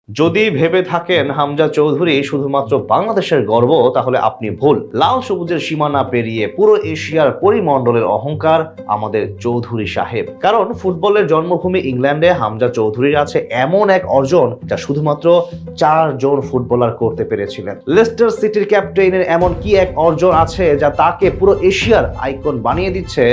যদি ভেবে থাকেন হামজা চৌধুরী শুধুমাত্র বাংলাদেশের গর্ব, তাহলে আপনি ভুল। লাল সবুজের সীমানা পেরিয়ে পুরো এশিয়ার পরিমণ্ডলের অহংকার আমাদের চৌধুরী সাহেব। কারণ ফুটবলের জন্মভূমি ইংল্যান্ডে হামজা চৌধুরীর আছে এমন এক অর্জন যা শুধুমাত্র 4 জন ফুটবলার করতে পেরেছিলেন। লেস্টার সিটির ক্যাপ্টেনের এমন কি এক অর্জন আছে যা তাকে পুরো এশিয়ার আইকন বানিয়ে দিচ্ছে,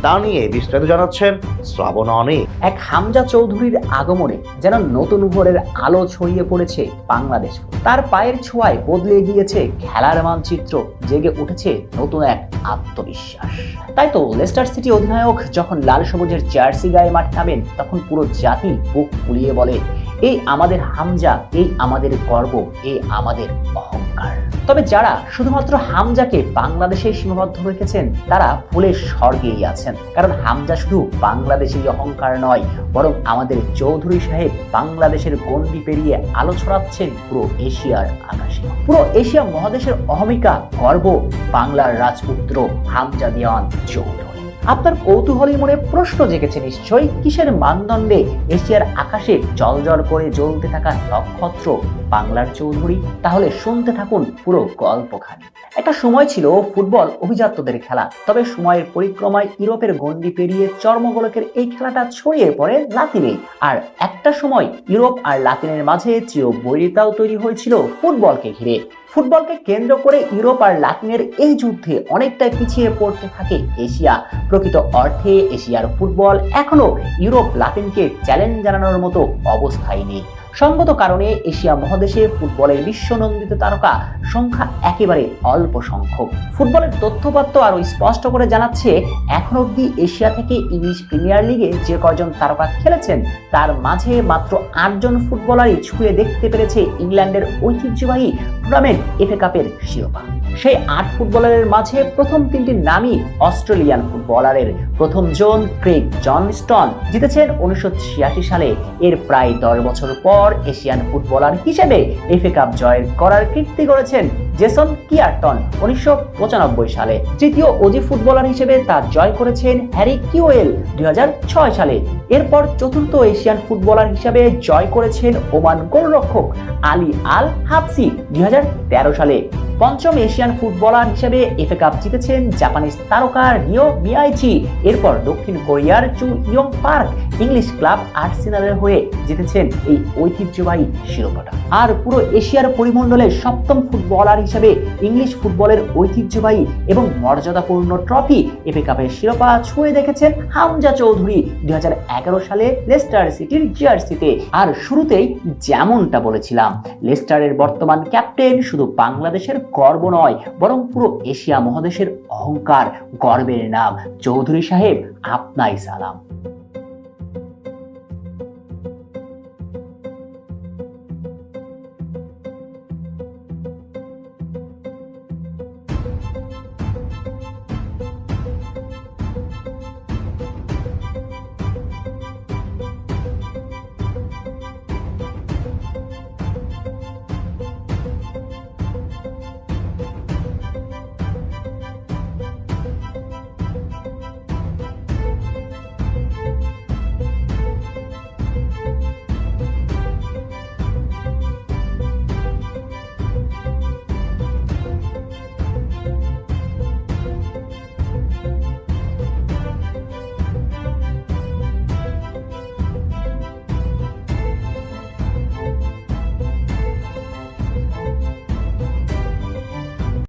তা নিয়ে বিস্তারিত জানাচ্ছেন শ্রাবণ অনেক। এক হামজা চৌধুরীর আগমনে যেন নতুন ভোরের আলো ছড়িয়ে পড়েছে বাংলাদেশ। তার পায়ের ছোঁয়ায় বদলে গিয়েছে খেলার মানচিত্র, জেগে উঠেছে নতুন এক আত্মবিশ্বাস। তাই তো লেস্টার সিটি অধিনায়ক যখন লাল সবুজের জার্সি গায়ে মাঠে নামেন, তখন পুরো জাতি বুক ফুলিয়ে বলে, এই আমাদের হামজা, এই আমাদের গর্ব, এই আমাদের অহংকার। তবে যারা শুধুমাত্র হামজাকে বাংলাদেশে সীমাবদ্ধ রেখেছেন, তারা ভুলের স্বর্গেই আছেন। কারণ হামজা শুধু বাংলাদেশের অহংকার নয়, বরং আমাদের চৌধুরী সাহেব বাংলাদেশের গণ্ডি পেরিয়ে আলো ছড়াচ্ছেন পুরো এশিয়ার আকাশে। পুরো এশিয়া মহাদেশের অহমিকা, গর্ব, বাংলার রাজপুত্র হামজা দিওয়ান চৌধুরী। আপনার কৌতূহলী মনে প্রশ্ন জেগেছে নিশ্চয়ই, কিসের মানদণ্ডে এশিয়ার আকাশে জলজল করে জ্বলতে থাকা নক্ষত্র বাংলার চৌধুরী? তাহলে শুনতে থাকুন পুরো গল্পখানি। একটা সময় ছিল ফুটবল অভিজাত্যদের খেলা, তবে সময়ের পরিক্রমায় ইউরোপের গণ্ডি পেরিয়ে চর্মগোলকের এই খেলাটা ছড়িয়ে পড়ে লাতিনে। আর একটা সময় ইউরোপ আর লাতিনের মাঝে চিরবৈরিতাও তৈরি হয়েছিল ফুটবলকে ঘিরে। ফুটবলকে কেন্দ্র করে ইউরোপ আর লাতিনের এই যুদ্ধে অনেকটাই পিছিয়ে পড়তে থাকে এশিয়া। প্রকৃত অর্থে এশিয়ার ফুটবল এখনো ইউরোপ লাতিনকে চ্যালেঞ্জ জানানোর মতো অবস্থায় নেই। সঙ্গত কারণে এশিয়া মহাদেশে ফুটবলের বিশ্বনন্দিত তারকা সংখ্যা একেবারে অল্প সংখ্যক। ফুটবলের তথ্যপত্র আরো স্পষ্ট করে জানাচ্ছে, এখন অব্দি এশিয়া থেকে ইংলিশ প্রিমিয়ার লিগে যে কয়জন তারকা খেলেছেন, তার মাঝে মাত্র 8 জন ফুটবলারই ছুঁয়ে দেখতে পেরেছে ইংল্যান্ডের ঐতিহ্যবাহী টুর্নামেন্ট FA কাপের শিরোপা। সেই 8 ফুটবলারের মাঝে প্রথম 3টির নামই অস্ট্রেলিয়ান ফুটবলারের। প্রথম জন ক্রেগ জনস্টন জিতেছেন 1986 সালে। এর প্রায় 10 বছর পর এশিয়ান ফুটবলার হিসেবে FA কাপ জয়ের করার কীর্তি করেছেন জেসন কিয়ারটন 1995 সালে। তৃতীয় অজি ফুটবলার হিসেবে তা জয় করেছেন হ্যারি কিওয়েল 2006 সালে। এরপর চতুর্থ এশিয়ান ফুটবলার হিসেবে জয় করেছেন ওমান গোলরক্ষক আলী আল হাবসি 2013 সালে। পঞ্চম এশিয়ান ফুটবলার হিসেবে FA কাপ জিতেছেন জাপানিজ তারকা রিও মিয়াইচি। এরপর দক্ষিণ কোরিয়ার চু ইয়ং পার্ক ইংলিশ ক্লাব আর্সেনালের হয়ে জিতেছেন এই ঐতিহ্যবাহী শিরোপাটা। আর পুরো এশিয়ার পরিমণ্ডলের 7ম ফুটবলার হিসেবে ইংলিশ ফুটবলের ঐতিহ্যবাহী এবং মর্যাদাপূর্ণ ট্রফি FA কাপের শিরোপা ছুঁয়ে দেখেছেন হামজা চৌধুরী 2011 সালে লেস্টার সিটির জার্সিতে। আর শুরুতেই যেমনটা বলেছিলাম, লেস্টারের বর্তমান ক্যাপ্টেন শুধু বাংলাদেশের গর্ব নয়, বরং পুরো এশিয়া মহাদেশের অহংকার, গর্বের নাম চৌধুরী সাহেব, আপনাই সালাম।